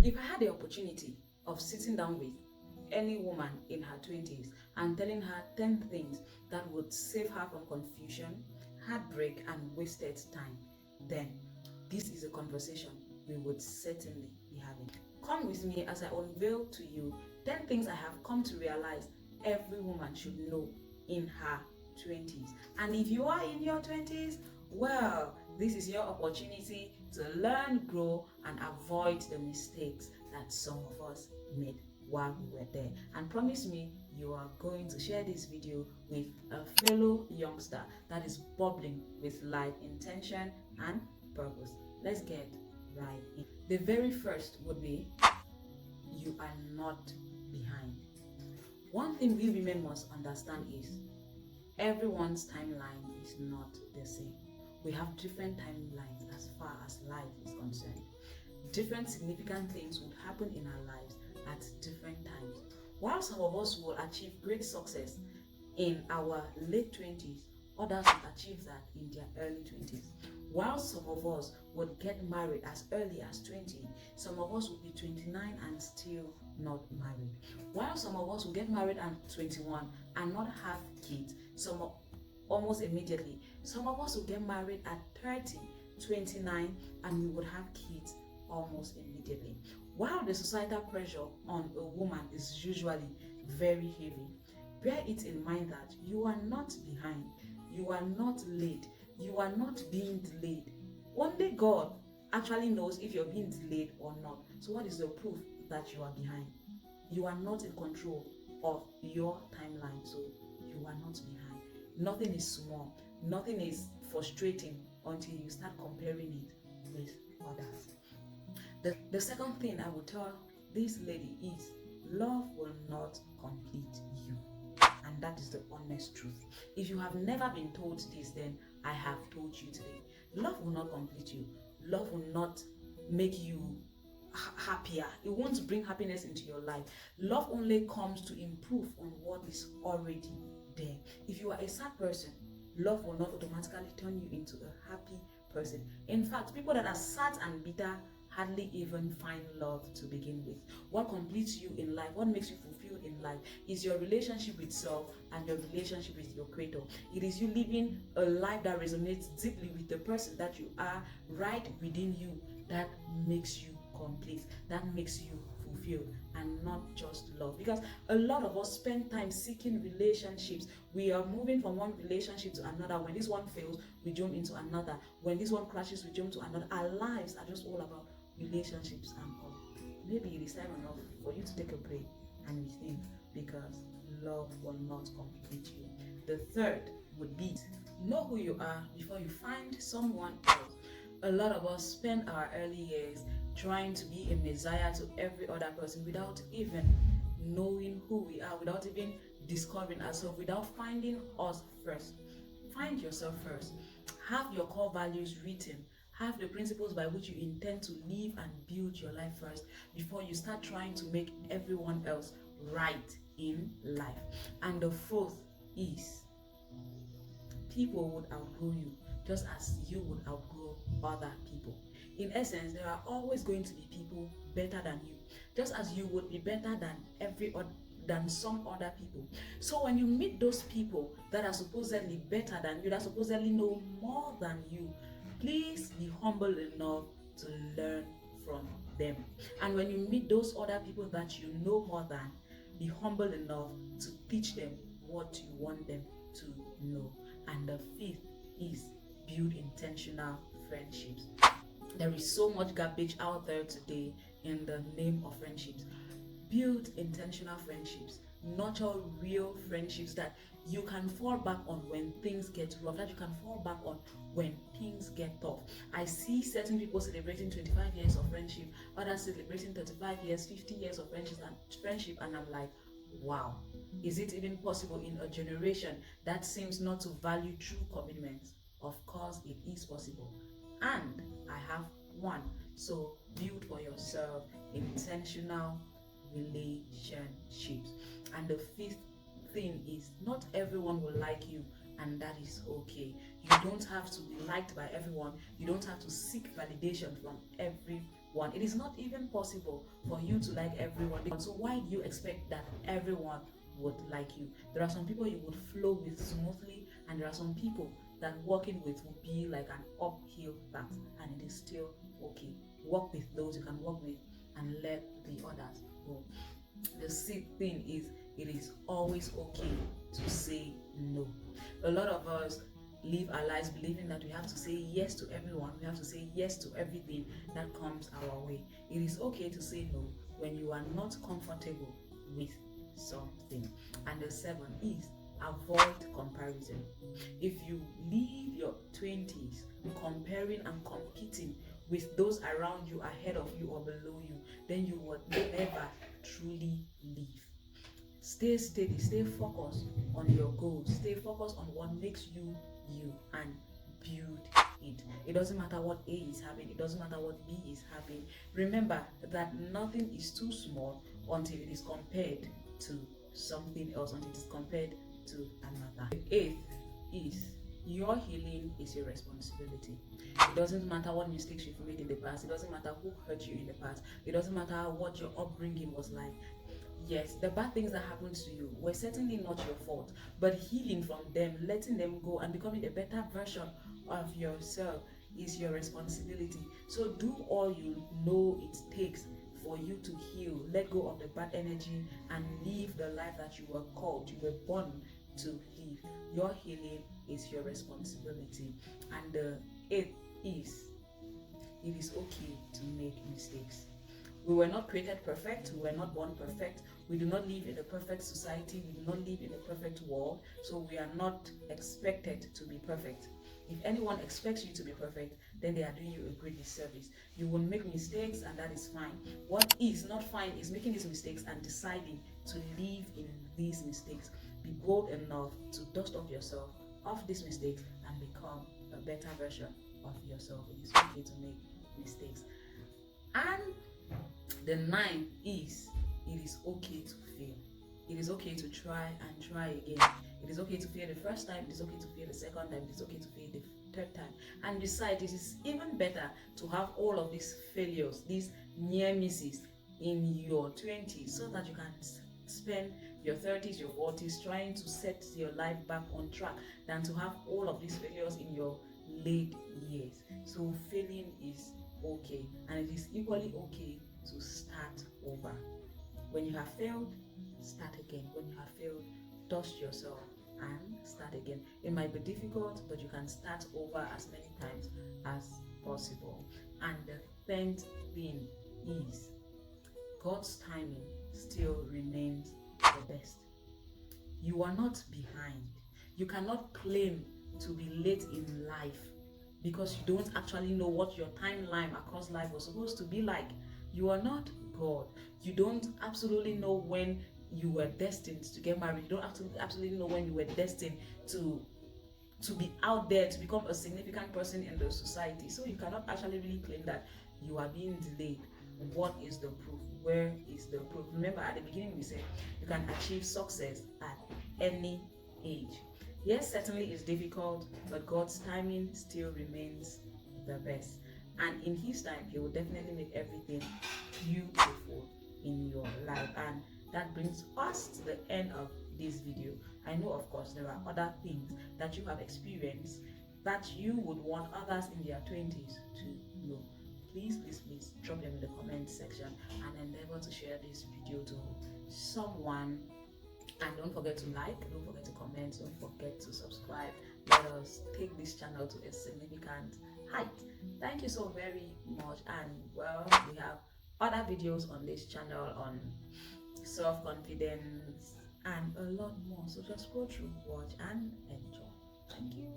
If I had the opportunity of sitting down with any woman in her 20s and telling her 10 things that would save her from confusion, heartbreak, and wasted time, then this is a conversation we would certainly be having. Come with me as I unveil to you 10 things I have come to realize every woman should know in her 20s. And if you are in your 20s, well, this is your opportunity to learn, grow, and avoid the mistakes that some of us made while we were there. And promise me, you are going to share this video with a fellow youngster that is bubbling with life intention and purpose. Let's get right in. The very first would be, you are not behind. One thing we women must understand is everyone's timeline is not the same. We have different timelines as far as life is concerned. Different significant things would happen in our lives at different times. While some of us will achieve great success in our late 20s, others will achieve that in their early 20s. While some of us would get married as early as 20, some of us will be 29 and still not married. While some of us will get married at 21 and not have kids, almost immediately. Some of us will get married at 30, 29, and we would have kids almost immediately. While the societal pressure on a woman is usually very heavy, bear it in mind that you are not behind, you are not late, you are not being delayed. Only God actually knows if you're being delayed or not. So what is the proof that you are behind? You are not in control of your timeline, so you are not behind. Nothing is small, nothing is frustrating until you start comparing it with others. The second thing I would tell this lady is, love will not complete you. And that is the honest truth. If you have never been told this, then I have told you today. Love will not complete you. Love will not make you happier. It won't bring happiness into your life. Love only comes to improve on what is already there. If you are a sad person, love will not automatically turn you into a happy person. In fact, people that are sad and bitter hardly even find love to begin with. What completes you in life, what makes you fulfilled in life, is your relationship with self and your relationship with your creator. It is you living a life that resonates deeply with the person that you are right within you that makes you complete, that makes you fulfilled, and not just love. Because a lot of us spend time seeking relationships. We are moving from one relationship to another. When this one fails, we jump into another. When this one crashes, we jump to another. Our lives are just all about relationships and all. Maybe it is time enough for you to take a break and rethink, because love will not complete you. The third would be, know who you are before you find someone else. A lot of us spend our early years trying to be a messiah to every other person without even knowing who we are, without even discovering ourselves, without finding us first. Find yourself first. Have your core values written. Have the principles by which you intend to live and build your life first before you start trying to make everyone else right in life. And the fourth is, people would outgrow you just as you would outgrow other people. In essence, there are always going to be people better than you, just as you would be better than some other people. So when you meet those people that are supposedly better than you, that supposedly know more than you, please be humble enough to learn from them. And when you meet those other people that you know more than, be humble enough to teach them what you want them to know. And the fifth is, build intentional friendships. There is so much garbage out there today in the name of friendships. Build intentional friendships. Nurture real friendships that you can fall back on when things get rough, that you can fall back on when things get tough. I see certain people celebrating 25 years of friendship, others celebrating 35 years, 50 years of friendship, and I'm like, wow, is it even possible in a generation that seems not to value true commitment? Of course it is possible. And I have one. So build for yourself intentional relationships. And the fifth thing is, not everyone will like you, and that is okay. You don't have to be liked by everyone. You don't have to seek validation from every everyone. It is not even possible for you to like everyone. So why do you expect that everyone would like you? There are some people you would flow with smoothly, and there are some people that working with will be like an uphill path, and it is still okay. Work with those you can work with and let the others go. The sixth thing is, it is always okay to say no. A lot of us live our lives believing that we have to say yes to everyone, we have to say yes to everything that comes our way. It is okay to say no when you are not comfortable with something. And the seventh is, avoid comparison. If you live your 20s comparing and competing with those around you, ahead of you or below you, then you would never truly live. Stay steady, stay focused on your goals, stay focused on what makes you you, and build it. It doesn't matter what A is having, it doesn't matter what B is having. Remember that nothing is too small until it is compared to something else, until it is compared to another. The eighth is, your healing is your responsibility. It doesn't matter what mistakes you've made in the past, it doesn't matter who hurt you in the past, it doesn't matter what your upbringing was like. Yes, the bad things that happened to you were certainly not your fault, but healing from them, letting them go, and becoming a better version of yourself is your responsibility. So do all you know it takes for you to heal, let go of the bad energy, and live the life that you were called, you were born to live. Your healing is your responsibility. And the eighth is, it is okay to make mistakes. We were not created perfect, we were not born perfect, we do not live in a perfect society, we do not live in a perfect world, so we are not expected to be perfect. If anyone expects you to be perfect, then they are doing you a great disservice. You will make mistakes, and that is fine. What is not fine is making these mistakes and deciding to live in these mistakes. Be bold enough to dust off yourself, off these mistakes, and become a better version of yourself. It is okay to make mistakes. And the ninth is, it is okay to fail. It is okay to try and try again. It is okay to fail the first time, it is okay to fail the second time, it is okay to fail the third time. And besides, it is even better to have all of these failures, these near misses in your 20s, so that you can spend your 30s, your 40s trying to set your life back on track, than to have all of these failures in your late years. So failing is okay, and it is equally okay to start over. When you have failed, start again. When you have failed, dust yourself and start again. It might be difficult, but you can start over as many times as possible. And the 10th thing is, God's timing still remains the best. You are not behind. You cannot claim to be late in life because you don't actually know what your timeline across life was supposed to be like. You are not God. You don't absolutely know when you were destined to get married. You don't absolutely know when you were destined to be out there, to become a significant person in the society. So you cannot actually really claim that you are being delayed. What is the proof? Where is the proof? Remember, at the beginning we said you can achieve success at any age. Yes, certainly it's difficult, but God's timing still remains the best. And in His time, He will definitely make everything beautiful in your life. And that brings us to the end of this video. I know, of course, there are other things that you have experienced that you would want others in their 20s to know. Please drop them in the comment section and endeavor to share this video to someone. And don't forget to like, don't forget to comment, don't forget to subscribe. Let us take this channel to a significant height. Thank you so very much. And well, we have other videos on this channel on self-confidence and a lot more. So just go through, watch, and enjoy. Thank you.